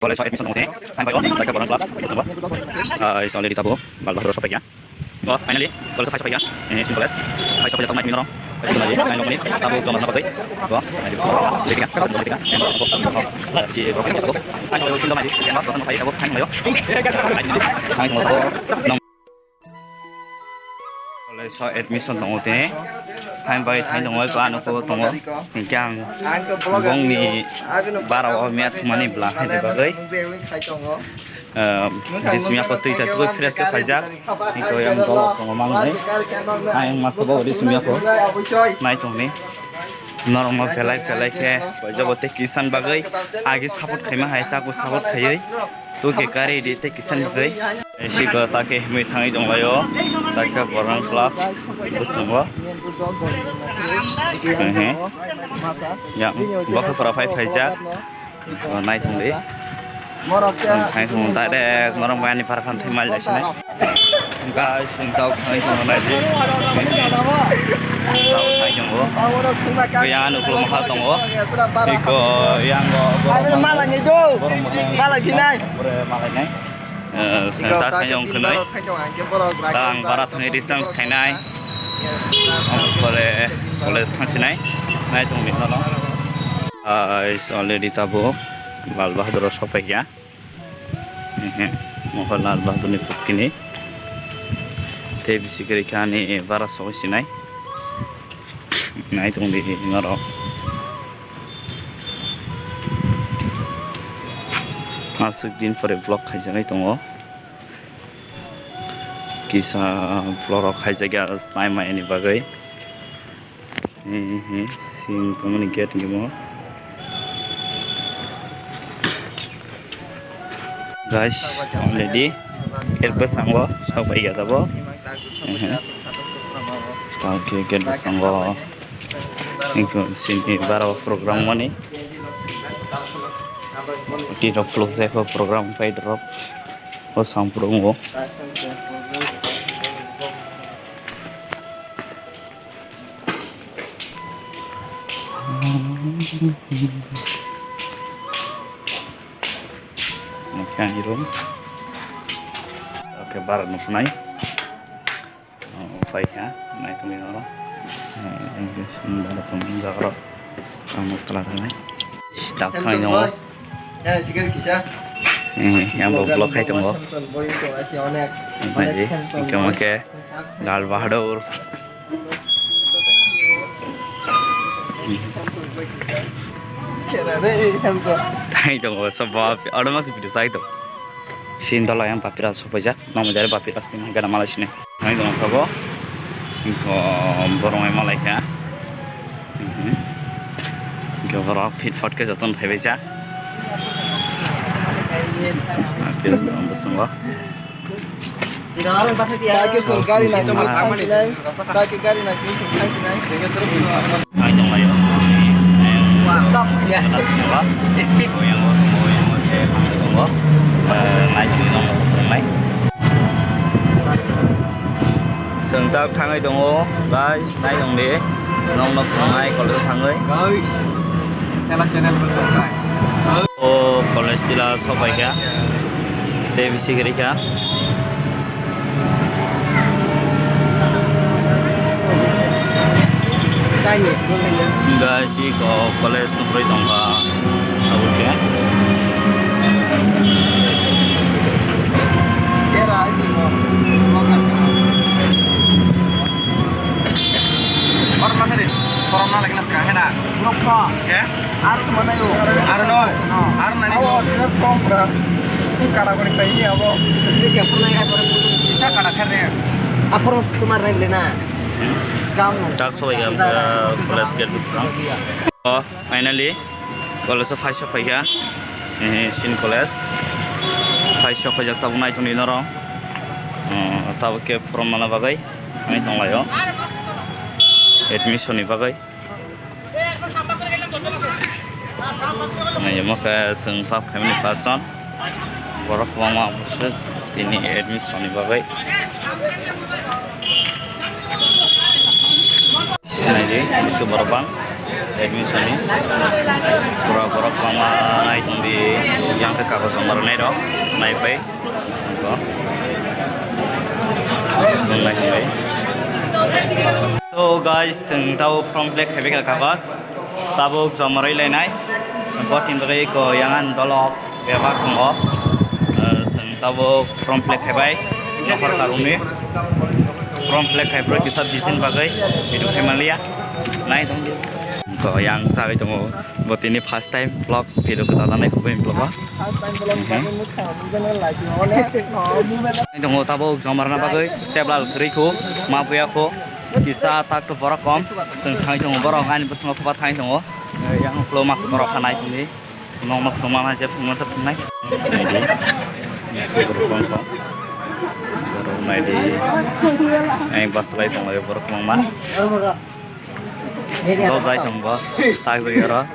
Boleh soal episode nanti, sampai mereka barang kelab, kita semua. Soal di tabu, balbah terus sampai ya. Oh, finally, boleh sampai ya. Ini simple as. Hai sampai jatuh naik minum. Kasih lagi, naik lagi. Tabu kelompok apa tuh? Oh, naik di semua. Jadi kan, kalau sudah kita, yang berapa tahu. Jadi berapa itu? Hai sampai simple aja. Yang berapa tahu tabu, hai mayo. Hai semua. Boleh soal admission nanti. Hai bayi, hai dong, kan aku tunggu. Yang bong ni barang miat mana belah di bagai. Disumia foto itu tuh fresh ke pajak. Itu yang kalau ngomong ni, yang masuk bawa disumia foto. Naik tuh ni. Normal felai ke wajah bote kisan bagai. Agi support kema hai tak aku support kayai. Tu ke kari di te kisan bagai. Isi ko take mi thangai dong layo. Tak barang kelab. Itu semua. Yang bakal para pajak. Naik tuh ni. Hai semua tak ada orang main di parakan timal di sini. Enggak, singkau hai semua lagi. Tahu hai jenggo. Yang anu belum mahal tunggu. Iko yang malah ngejo. Malah gini. Malahnya. Saya tak yang kenai. Tang barat ni dicang kenai. Boleh tangsinai. Naik tunggu ni tolong. Already tabu. Lal Bahadur sampai ya. Mohon Lal Bahadur ni fuskini. Tapi sikit kani barat sampai sini. Naik tunggu di ngaro. Masuk din for vlog kaisa ngai tunggu. Kisah vlog kaisa gak time ini bagai. Sing communicate gimana? Guys, already get bersanggo sampai ya tabo. Oke, get bersanggo. Ini sini baru program mana? Di drop vlog saya program pay drop. Oh sampurungo. Makan di room. Oke, barat nusnai. Oh, baik ya. Naik tu ni orang. Ini sudah peminjam orang. Kamu telah naik. Start kau ini orang. Yang vlog hai tunggu. Ini kamu ke Lal Bahadur. Hai tunggu sebab ada masih video saya tu. Sini lah yang papiras sahaja. Nama jadi papiras ni mana malah sini. Hai tunggu kabo. Ingko borong yang malah ya. Ingko borong fit fort ke jatuh hai beja. Apil bersama. Taiki surgari nasi makan taiki gari nasi makan. Hai tunggu ayo. Stop ya. Speed. Yang tunggu. Naik ni naik. Sentak tangai tunggu, guys. Naik dong deh. Nong naik kalau tangai. Guys. Channel bertukar. Oh, kalau istilah sopai ya. Televisi kiri ya. Enggak sih kok college tu perlu tongga tahu ke? Orang mana ni? Corona lagi nak sekarang nak? Lupa. Ya? Harus mana yo? Harus no. Harus nani yo? Harus kompra. Kalau kau ni pergi apa? Ini siapa nak apa? Bisa kalau kerja. Apa rumah lain lena? Tak so ya, college get sekarang. Oh, finally, college five shop ya. Sin college. Five shop aja tahu naik tu ni noro. Tahu ke from mana bagai? Naik tong layo. Admission ni bagai. Nah, ya maka sengfap kami ni patron. Borok mama musuh ini admission ni bagai. naidi bisu borobang admission ni pura borok lama naik di yang ke kago somar nai do naik pai ko naik pai. So guys sing tahu from black heavy ka kagas tabuk somarai lainai botin bagai ko yangan dolok bebak mo sing tahu from black heavy nomor karuni from black heavy kisah disin bagai hidup Himalaya naik dong dia ko yang sabi tunggu buat ini first time vlog video kita naik ko vlog ba tunggu tabuk somarna bagai step lal kriku mapuya ko kisah tak tu borok kom sengkang tunggu borok kan bersama kuat kan tunggu yang flow masuk borok kanai ini nomor rumah aja semua sebenarnya ini borok kom borok naik di yang pas lagi tunggu borok mama so saya tunggu sak segera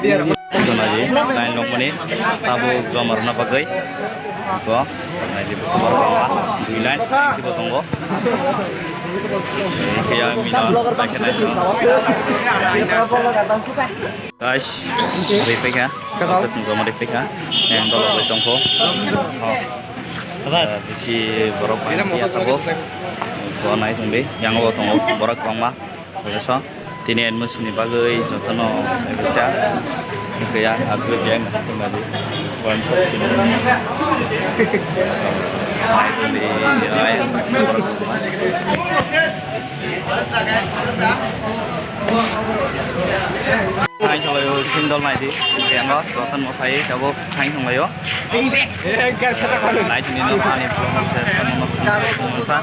itu lagi saya nongoni tabuk somarna bagai ko naik di bersama borok bilan kita tunggu kaya mina pakai naik guys repeat ya kita semua repeat ya yang dollar itu tunggu di si borok ya tabuk ko naik tunggu yang lo tunggu borok mama besok tini admission ni bagai jotono bisa kaya asli yang tunggu one shot sini naik tunggu ay hai solo sindol naik di yang lo joton mau saya coba kain tunggu yo naik ini no ani belum saya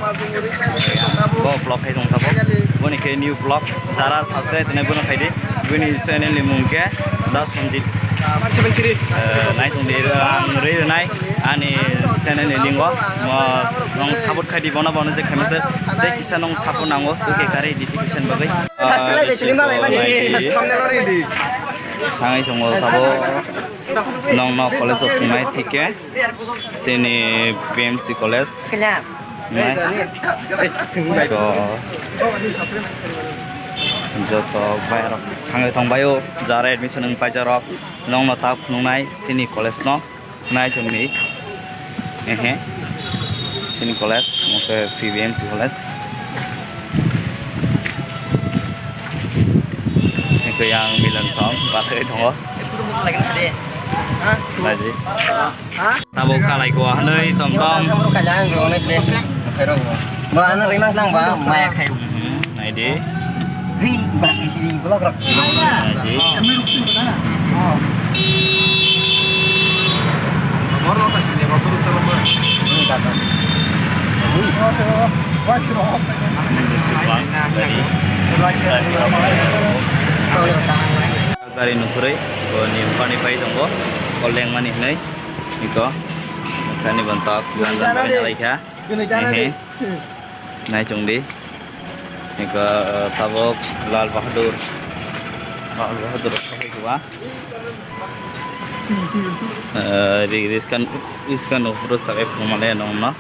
go vlog hai tunggu tabok boni ke new vlog cara subscribe tene bono khai di boni channel ni mungke da sonjit naik tunggu re naik ani channel ni lingo nong support khai di bona bona je khamse de kisa nong support nango to ke kare notification bagai hai tunggu tabok nong no college of my thike sini BMC college nai ko joto bayar hangai thongbayo jara admission ng pajarok nong no tap nungai sini college no nai jomni sini college moke BMC college itu yang bilang song pakai thongo lagi tabuk kalai ko hanoi tom tom Mana rimas nang ba mayak kayu. nai di Hi, bak isi blok rok. nai di Baru apa sih? Baru terlalu. Ini kata. dari nukurai ko ni pani pai tonggo koleng mani nei iko kani bantak gandan dari kha nai chungdi iko tabok lal bahadur khuwa iskan urus sabe pumale nongna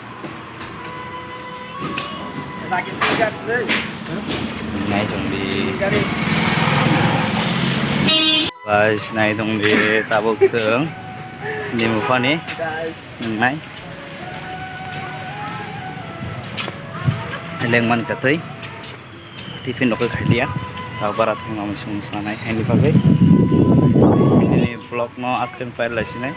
nai chungdi guys này tông đi tabok sướng nhìn một phần đi này lên man chặt thấy tiffin nó cứ khai liệt tao barat yang ngomong sung sana này hay đi vào ini vlog no asken file lah sini